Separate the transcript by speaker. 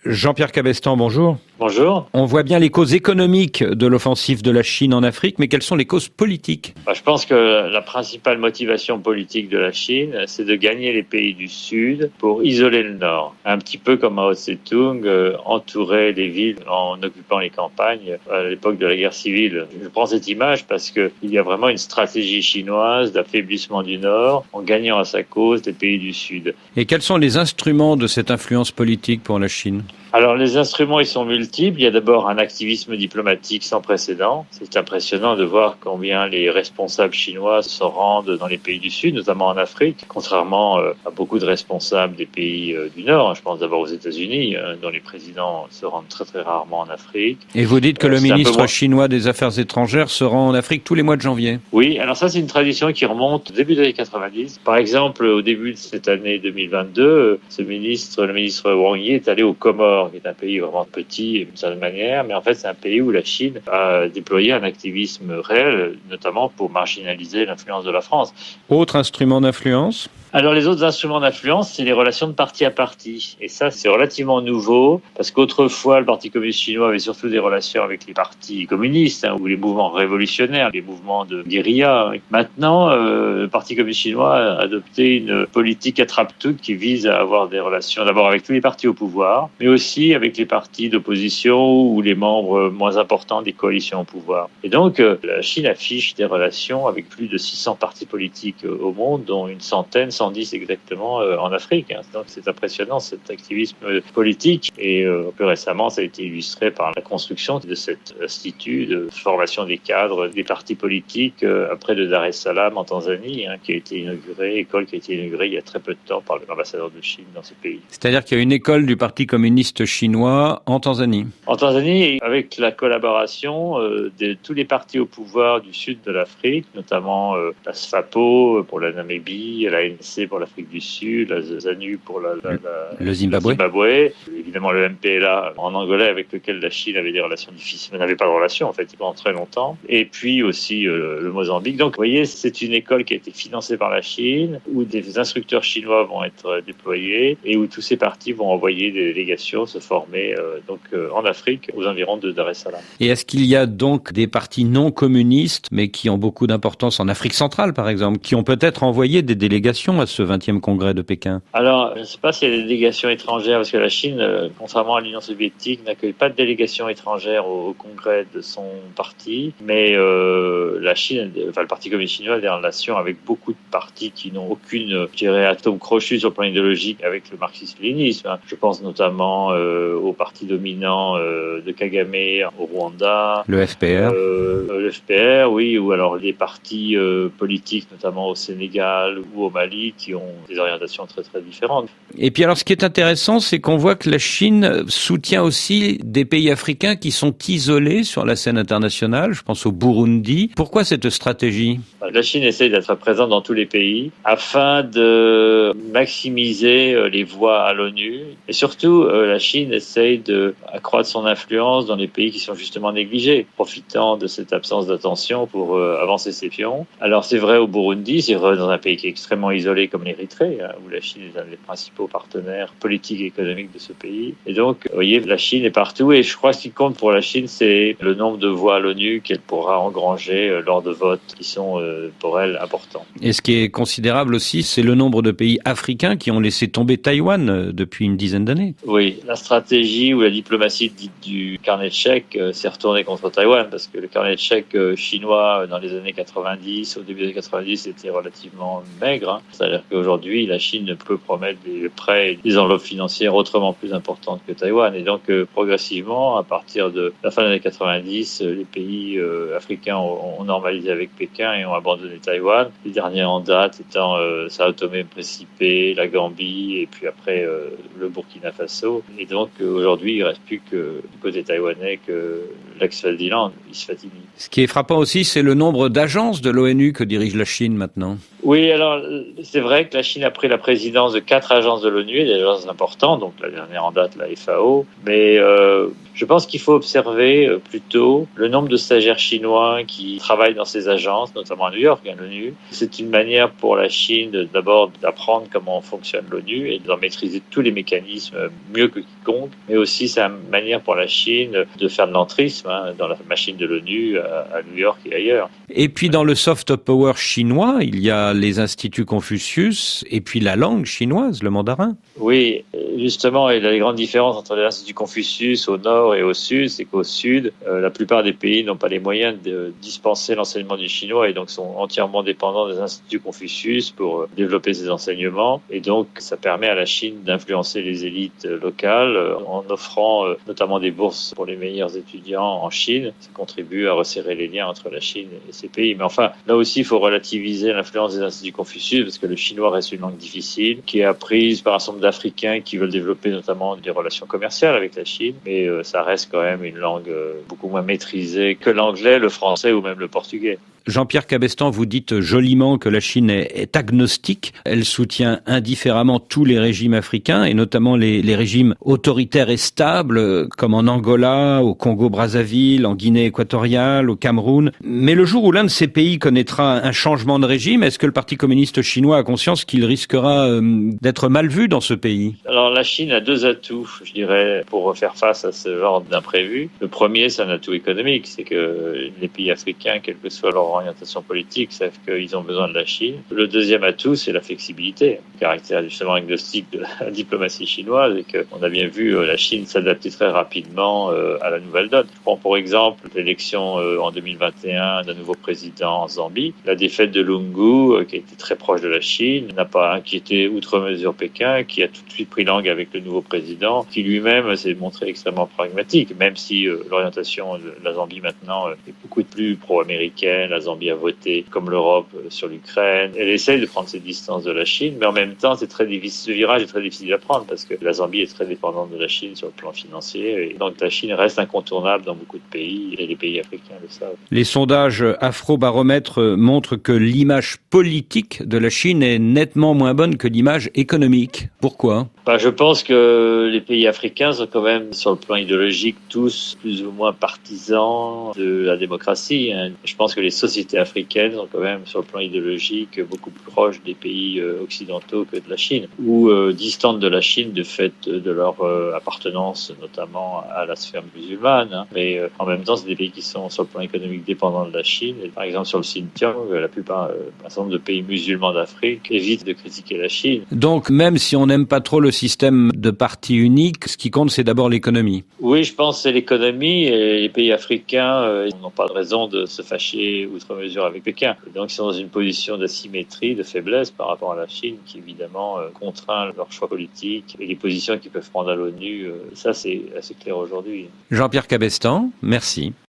Speaker 1: Jean-Pierre Cabestan, bonjour.
Speaker 2: Bonjour.
Speaker 1: On voit bien les causes économiques de l'offensive de la Chine en Afrique, mais quelles sont les causes politiques ?
Speaker 2: Je pense que la principale motivation politique de la Chine, c'est de gagner les pays du Sud pour isoler le Nord. Un petit peu comme Mao Tse-tung entourait les villes en occupant les campagnes à l'époque de la guerre civile. Je prends cette image parce qu'il y a vraiment une stratégie chinoise d'affaiblissement du Nord en gagnant à sa cause des pays du Sud.
Speaker 1: Et quels sont les instruments de cette influence politique pour la Chine ?
Speaker 2: Alors les instruments, ils sont multiples. Il y a d'abord un activisme diplomatique sans précédent. C'est impressionnant de voir combien les responsables chinois se rendent dans les pays du Sud, notamment en Afrique, contrairement à beaucoup de responsables des pays du Nord. Je pense d'abord aux États-Unis, dont les présidents se rendent très très rarement en Afrique.
Speaker 1: Et vous dites que le ministre chinois des Affaires étrangères se rend en Afrique tous les mois de janvier.
Speaker 2: Oui, alors ça c'est une tradition qui remonte au début des années 90. Par exemple, au début de cette année 2022, le ministre Wang Yi est allé aux Comores, qui est un pays vraiment petit d'une certaine manière, mais en fait c'est un pays où la Chine a déployé un activisme réel, notamment pour marginaliser l'influence de la France.
Speaker 1: Autre instrument d'influence ?
Speaker 2: Alors les autres instruments d'influence, c'est les relations de parti à parti. Et ça, c'est relativement nouveau, parce qu'autrefois, le Parti communiste chinois avait surtout des relations avec les partis communistes, ou les mouvements révolutionnaires, les mouvements de guérilla. Maintenant, le Parti communiste chinois a adopté une politique attrape-tout qui vise à avoir des relations d'abord avec tous les partis au pouvoir, mais aussi avec les partis d'opposition ou les membres moins importants des coalitions au pouvoir. Et donc, la Chine affiche des relations avec plus de 600 partis politiques au monde, dont une centaine, 110 exactement en Afrique. Donc c'est impressionnant cet activisme politique et plus récemment ça a été illustré par la construction de cet institut de formation des cadres des partis politiques près de Dar es Salaam en Tanzanie, qui a été inaugurée, école qui a été inaugurée il y a très peu de temps par l'ambassadeur de Chine dans ce pays.
Speaker 1: C'est-à-dire qu'il y a une école du Parti communiste chinois en Tanzanie.
Speaker 2: En Tanzanie, avec la collaboration de tous les partis au pouvoir du sud de l'Afrique, notamment la SFAPO pour la Namibie, la ANC pour l'Afrique du Sud, la ZANU pour
Speaker 1: le Zimbabwe.
Speaker 2: Évidemment le MPLA en Angola avec lequel la Chine avait des relations difficiles, n'avait pas de relations en fait pendant très longtemps, et puis aussi le Mozambique. Donc vous voyez, c'est une école qui a été financée par la Chine, où des instructeurs chinois vont être déployés et où tous ces partis vont envoyer des délégations se former en Afrique, aux environs de Dar es Salaam.
Speaker 1: Et est-ce qu'il y a donc des partis non communistes, mais qui ont beaucoup d'importance en Afrique centrale par exemple, qui ont peut-être envoyé des délégations à ce 20e congrès de Pékin?
Speaker 2: Alors, je ne sais pas s'il y a des délégations étrangères, parce que la Chine, contrairement à l'Union soviétique, n'accueille pas de délégation étrangère au congrès de son parti, mais la Chine, le Parti communiste chinois a des relations avec beaucoup de partis qui n'ont aucune, atome crochu sur le plan idéologique avec le marxisme-léninisme. Je pense notamment au parti dominant de Kagame au Rwanda.
Speaker 1: Le FPR.
Speaker 2: Le FPR, oui, ou alors les partis politiques, notamment au Sénégal ou au Mali, qui ont des orientations très très différentes.
Speaker 1: Et puis alors ce qui est intéressant, c'est qu'on voit que la Chine soutient aussi des pays africains qui sont isolés sur la scène internationale. Je pense au Burundi. Pourquoi cette stratégie ?
Speaker 2: La Chine essaie d'être présente dans tous les pays afin de maximiser les voix à l'ONU. Et surtout, la Chine essaie d'accroître son influence dans les pays qui sont justement négligés, profitant de cette absence d'attention pour avancer ses pions. Alors c'est vrai au Burundi, c'est vrai dans un pays qui est extrêmement isolé comme l'Érythrée, où la Chine est un des principaux partenaires politiques et économiques de ce pays. Et donc, vous voyez, la Chine est partout. Et je crois que ce qui compte pour la Chine, c'est le nombre de voix à l'ONU qu'elle pourra engranger lors de votes qui sont pour elle importants.
Speaker 1: Et ce qui est considérable aussi, c'est le nombre de pays africains qui ont laissé tomber Taïwan depuis une dizaine d'années.
Speaker 2: Oui, la stratégie ou la diplomatie dite du carnet de chèques s'est retournée contre Taïwan, parce que le carnet de chèques chinois dans les années 90, au début des années 90, était relativement maigre. C'est-à-dire qu'aujourd'hui, la Chine ne peut promettre des prêts et des enveloppes financières autrement plus importantes que Taïwan. Et donc, progressivement, à partir de la fin des années 90, les pays africains ont normalisé avec Pékin et ont abandonné Taïwan. Les derniers en date étant Sao Tomé et Principe, la Gambie et puis après le Burkina Faso. Et donc, aujourd'hui, il ne reste plus que du côté taïwanais que l'ex-Swaziland, Eswatini.
Speaker 1: Ce qui est frappant aussi, c'est le nombre d'agences de l'ONU que dirige la Chine maintenant.
Speaker 2: Oui, alors c'est vrai que la Chine a pris la présidence de 4 agences de l'ONU, des agences importantes, donc la dernière en date, la FAO. Mais je pense qu'il faut observer plutôt le nombre de stagiaires chinois qui travaillent dans ces agences, notamment à New York, l'ONU. C'est une manière pour la Chine d'abord d'apprendre comment fonctionne l'ONU et d'en maîtriser tous les mécanismes mieux que quiconque. Mais aussi, c'est une manière pour la Chine de faire de l'entrisme dans la machine de l'ONU à New York et ailleurs.
Speaker 1: Et puis dans le soft power chinois, il y a les instituts Confucius et puis la langue chinoise, le mandarin.
Speaker 2: Oui, justement, et la grande différence entre les instituts Confucius au nord et au sud, c'est qu'au sud, la plupart des pays n'ont pas les moyens de dispenser l'enseignement du chinois et donc sont entièrement dépendants des instituts Confucius pour développer ces enseignements. Et donc, ça permet à la Chine d'influencer les élites locales en offrant notamment des bourses pour les meilleurs étudiants en Chine. Ça contribue à resserrer les liens entre la Chine et ces pays. Mais enfin, là aussi, il faut relativiser l'influence des instituts Confucius parce que le chinois reste une langue difficile qui est apprise par un certain nombre d'Africains qui veulent développer notamment des relations commerciales avec la Chine. Mais ça reste quand même une langue beaucoup moins maîtrisée que l'anglais, le français ou même le portugais.
Speaker 1: Jean-Pierre Cabestan, vous dites joliment que la Chine est agnostique. Elle soutient indifféremment tous les régimes africains et notamment les régimes autoritaires et stables comme en Angola, au Congo-Brazzaville, en Guinée équatoriale, au Cameroun. Mais le jour où l'un de ces pays connaîtra un changement de régime, est-ce que le Parti communiste chinois a conscience qu'il risquera d'être mal vu dans ce pays?
Speaker 2: Alors la Chine a 2 atouts, je dirais, pour faire face à ce genre d'imprévu. Le premier, c'est un atout économique, c'est que les pays africains, quel que soit leur orientation politique, savent qu'ils ont besoin de la Chine. Le deuxième atout, c'est la flexibilité, caractère justement agnostique de la diplomatie chinoise, et qu'on a bien vu la Chine s'adapter très rapidement à la nouvelle donne. Je prends pour exemple l'élection en 2021 d'un nouveau président en Zambie. La défaite de Lungu, qui a été très proche de la Chine, n'a pas inquiété outre mesure Pékin, qui a tout de suite pris langue avec le nouveau président, qui lui-même s'est montré extrêmement pragmatique, même si l'orientation de la Zambie maintenant est beaucoup plus pro-américaine. La Zambie a voté comme l'Europe sur l'Ukraine. Elle essaye de prendre ses distances de la Chine, mais en même temps, c'est très difficile. Ce virage est très difficile à prendre parce que la Zambie est très dépendante de la Chine sur le plan financier. Et donc la Chine reste incontournable dans beaucoup de pays et les pays africains le savent.
Speaker 1: Les sondages Afrobaromètre montrent que l'image politique de la Chine est nettement moins bonne que l'image économique. Pourquoi ?
Speaker 2: Je pense que les pays africains sont quand même, sur le plan idéologique, tous plus ou moins partisans de la démocratie. Je pense que les sociétés africaines sont quand même, sur le plan idéologique, beaucoup plus proches des pays occidentaux que de la Chine, ou distantes de la Chine de fait de leur appartenance notamment à la sphère musulmane. Mais en même temps, c'est des pays qui sont, sur le plan économique, dépendants de la Chine. Et par exemple, sur le Xinjiang, la plupart, un certain nombre de pays musulmans d'Afrique évitent de critiquer la Chine.
Speaker 1: Donc, même si on n'aime pas trop le système de parti unique, ce qui compte, c'est d'abord l'économie.
Speaker 2: Oui, je pense que c'est l'économie et les pays africains n'ont pas de raison de se fâcher outre mesure avec Pékin. Et donc, ils sont dans une position d'asymétrie, de faiblesse par rapport à la Chine qui, évidemment, contraint leurs choix politiques et les positions qu'ils peuvent prendre à l'ONU. Ça, c'est assez clair aujourd'hui.
Speaker 1: Jean-Pierre Cabestan, merci.